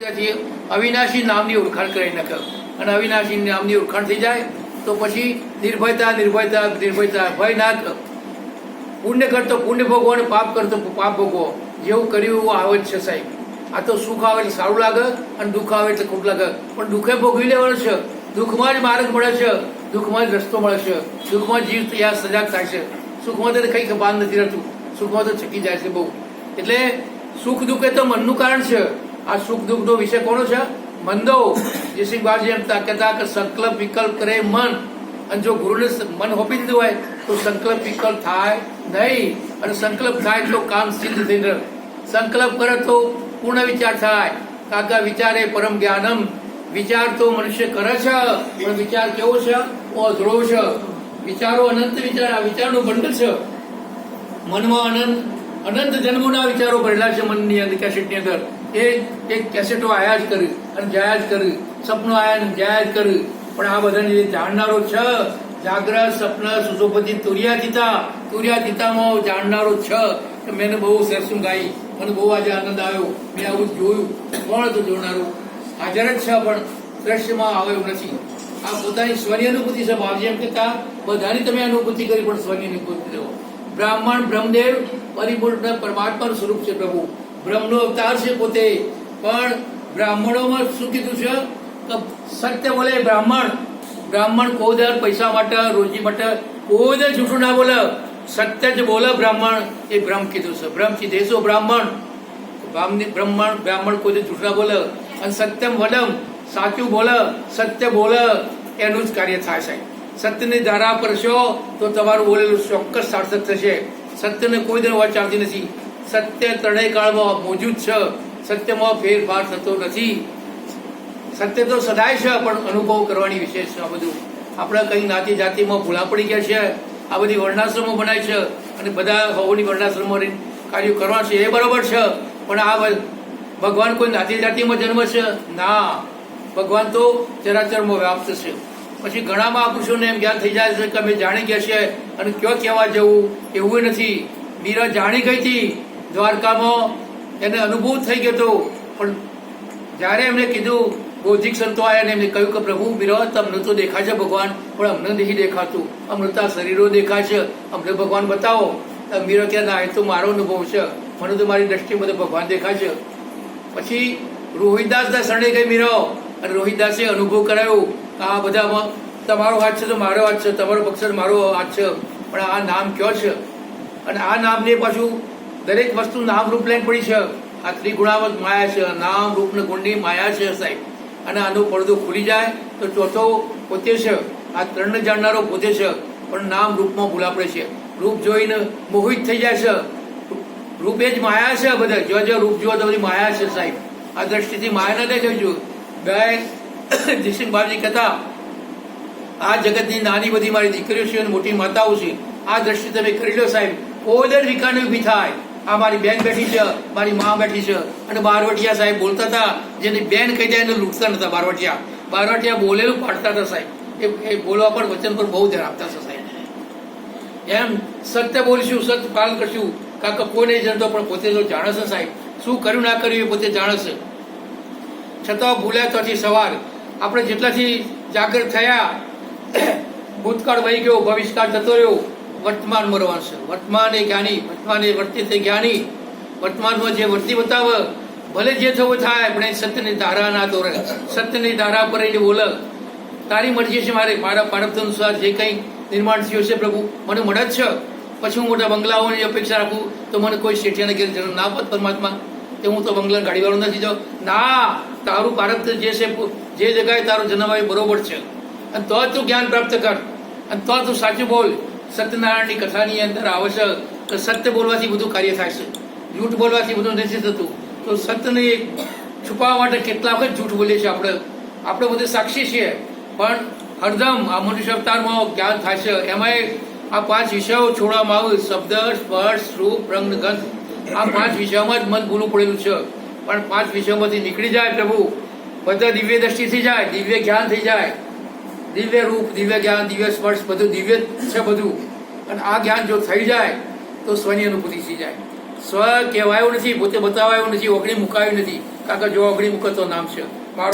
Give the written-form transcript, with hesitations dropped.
અવિનાશી નામની ઓળખાણ કરી નાખે અને અવિનાશી નામની ઓળખાણ થઈ જાય તો પછી નિર્ભયતા નિર્ભયતા નિર્ભયતા ભય ના કર. પુણ્ય કરતો પુણ્ય ભોગવો અને પાપ કરતો પાપ ભોગવો. જેવું કર્યું એવું આવે જ છે સાહેબ. આ તો સુખ આવે એટલે સારું લાગે અને દુઃખ આવે એટલે ખોટ લાગે, પણ દુઃખે ભોગવી લેવાનું છે. દુઃખમાં જ માર્ગ મળે છે, દુઃખમાં જ રસ્તો મળે છે, દુઃખમાં જીવ તૈયાર સજાગ થાય છે. સુખમાં તો કંઈ ભાન નથી રહેતું, સુખમાં તો છકી જાય છે બહુ. એટલે સુખ દુઃખ એ તો મનનું કારણ છે. આ સુખ દુઃખ નો વિષય કોનો છે? મંદો. જયસિંહ બાજી એમ કહેતા કે સંકલ્પ વિકલ્પ કરે મન, અને જો ગુરુને મન હોપી દીધું હોય તો સંકલ્પ વિકલ્પ થાય નહીં, અને સંકલ્પ થાય તો કામ સિદ્ધ થઈ રહે. સંકલ્પ કરે તો પૂર્ણ વિચાર થાય. કાકા વિચારે પરમ જ્ઞાનમ. વિચાર તો મનુષ્ય કરે છે, પણ વિચાર કેવો છે? અધળો છે. વિચારો અનંત વિચાર, આ વિચારનું બંડલ છે. મનમાં અનંત જન્મોના વિચારો ભરેલા છે મનની અંદર, કેસેટની અંદર. એ કેસેટો આયા જ કરી અને જાયા જ કરી, સપનો આયા ને જાયા જ કરી. પણ આ બધાને જાણનારો છે. જાગ્રત સપન સુષુપ્તિ તુર્યાતીતામાં જાણનારો છે. મેં બહુ સરસું ગાઈ, મને બહુ આજે આનંદ આવ્યો. મેં આવું જોયું. કોણ હતું જોનારું? હાજર જ છે, પણ દ્રશ્યમાં આવે એવું નથી. આ પોતાની સ્વની અનુભૂતિ છે. બાપજી એમ કહેતા બધાની તમે અનુભૂતિ કરી, પણ સ્વની અનુભૂતિ લો. બ્રાહ્મણ બ્રહ્મદેવ પરિપૂર્ણ પરમાત્માનું સ્વરૂપ છે પ્રભુ. બ્રહ્મનો અવતાર છે પોતે. પણ બ્રાહ્મણોમાં શું કીધું છે? સત્ય બોલે બ્રાહ્મણ. બ્રાહ્મણ કોઈ દર પૈસા માટે, રોજી માટે કોઈ દર જૂઠું ના બોલે. સત્ય જ બોલે બ્રાહ્મણ. એ બ્રહ્મ કીધું છે. બ્રહ્મથી દેશો બ્રાહ્મણ. બ્રાહ્મણ કોઈ જૂઠું ના બોલે. અને સત્યમ વદમ, સાચું બોલે, સત્ય બોલે, એનું જ કાર્ય થાય છે. સત્યની ધારા પર છો તો તમારું બોલેલું ચોક્કસ સાર્થક થશે. સત્યને કોઈ દર વાત ચાલતી નથી. સત્ય ત્રણેય કાળમાં મોજૂદ છે. સત્યમાં ફેરફાર થતો નથી. સત્ય તો સદાય છે, પણ અનુભવ કરવાની વિશેષ છે. આ બધું આપણે કઈ જ્ઞાતિ જાતિમાં ભૂલા પડી ગયા છે. આ બધી વર્ણાશ્રમો બનાય છે અને બધા હવોની વર્ણાશ્રમો કાર્યો કરવા છે, એ બરોબર છે. પણ આ ભગવાન કોઈ જ્ઞાતિ જાતિમાં જન્મ છે? ના, ભગવાન તો ચરાચરમાં વ્યાપ્ત છે. પછી ઘણા મહાપુરુષોને એમ જ્ઞાન થઈ જાય છે કે અમે જાણી ગયા છે અને ક્યાં કહેવા જવું, એવું નથી. મીરા જાણી ગઈ હતી દ્વારકામાં, એને અનુભવ થઈ ગયો હતો. પણ જયારે એમને કીધું, બૌદ્ધિક સંતો આવ્યા ને એમને કહ્યું કે પ્રભુ મીરા, તમને તો દેખાય છે ભગવાન, પણ અમને નથી દેખાતું. અમને તો શરીરો દેખાય છે, અમને ભગવાન બતાવો. મીરા કે ના, એ તો મારો અનુભવ છે, મને તો મારી દ્રષ્ટિમાં તો ભગવાન દેખાય છે. પછી રોહિદાસના શરણે ગઈ મીરા, અને રોહિદાસે અનુભવ કરાયો. આ બધામાં તમારો હાથ છે તો મારો હાથ છે, તમારો પક્ષ મારો હાથ છે, પણ આ નામ કયો છે? અને આ નામને પાછું દરેક વસ્તુ નામ રૂપ લઈને પડી છે. આ ત્રિગુણાવત માયા છે, નામ રૂપ ને ગુણની માયા છે સાહેબ. અને આનો પડદો ખુલી જાય તો ચોથો પોતે છે. આ ત્રણને જાણનારો પોતે છે, પણ નામ રૂપમાં ભૂલા પડે છે. રૂપ જોઈને મોહિત થઈ જાય છે. રૂપ એ જ માયા છે. બધા જો રૂપ જોવા તો બધી માયા છે સાહેબ. આ દ્રષ્ટિથી માયા ના દેખાય. જો બે જયસિંહ બાજી કહેતા, આ જગતની નાની બધી મારી દીકરીઓ છે અને મોટી માતાઓ છે. આ દ્રષ્ટિ તમે કરી લો સાહેબ. કોઈ દર વિકારને ઉભી થાય. આ મારી બેન બેઠી છે, મારી મા બેઠી છે. અને બારવટિયા સાહેબ બોલતા હતા, જેની બેન કહી જાય એને લૂંટતા નતા. બારવટિયા બોલેલું પાડતા હતા સાહેબ. એ બોલવા પર વચન પર બહુ ધ્યાન આપતા હતા સાહેબ. એમ સત્ય બોલીશું, સત્ય પાલન કરશું. કાકા કોઈ નહીં જાણતો, પણ પોતે તો જાણે છે સાહેબ. શું કર્યું ના કર્યું એ પોતે જાણે છે. છતાં ભૂલ્યા તોથી સવાર. આપણે જેટલાથી જાગૃત થયા, ભૂતકાળ વહી ગયો, ભવિષ્યકાળ જતો રહ્યો, વર્તમાન મરવાનું છે. વર્તમાન એ જ્ઞાની, વર્તમાન એ વર્તી તે જ્ઞાની. વર્તમાનમાં જે વર્તી બતાવે, ભલે જે થવું થાય, પણ એ સત્યની ધારા ના દોરે. સત્યની ધારા પર એને બોલે, તારી મરજી છે, મારા પ્રારબ્ધ અનુસાર જે કંઈ નિર્માણ થયું છે પ્રભુ મને મળે જ છે. પછી હું મોટા બંગલાઓની અપેક્ષા રાખું તો મને કોઈ શેઠિયાને ઘેર જરૂર ના પત પરમાત્મા. કે હું તો બંગલા ગાડીવાળો નથી જો. ના, તારું પ્રારબ્ધ જે છે, જે જગ્યાએ તારો જન્મ આવે બરોબર છે. અને તો તું જ્ઞાન પ્રાપ્ત કર, અને તો તું સાચું બોલ. સત્યનારાયણની કથાની અંદર આવે છે કે સત્ય બોલવાથી બધું કાર્ય થાય છે, જૂઠ બોલવાથી બધું નથી થતું. તો સત્યને છુપાવવા માટે કેટલા વખત જૂઠ બોલીએ છીએ આપણે બધે સાક્ષી છીએ. પણ હરદમ આ મનુષ્ય અવતારમાં જ્ઞાન થાય છે. એમાં આ 5 વિષયો છોડવામાં આવે: શબ્દ, સ્પર્શ, રૂપ, રંગ, ગંધ. આ 5 વિષયોમાં જ મન ભૂલું પડેલું છે. પણ 5 વિષયોમાંથી નીકળી જાય પ્રભુ, બધા દિવ્ય દ્રષ્ટિ થઈ જાય, દિવ્ય જ્ઞાન થઈ જાય. દિવ્ય રૂપ, દિવ્ય જ્ઞાન, દિવ્ય સ્પર્શ, બધું દિવ્ય છે બધું. અને આ જ્ઞાન જો થઈ જાય તો સ્વની અનુભૂતિ થઈ જાય. સ્વ કહેવાયું નથી, પોતે બતાવાયું નથી, ઓગણી મુકાયું નથી. કાકા જો અગડી મુકતો નામ છે મારું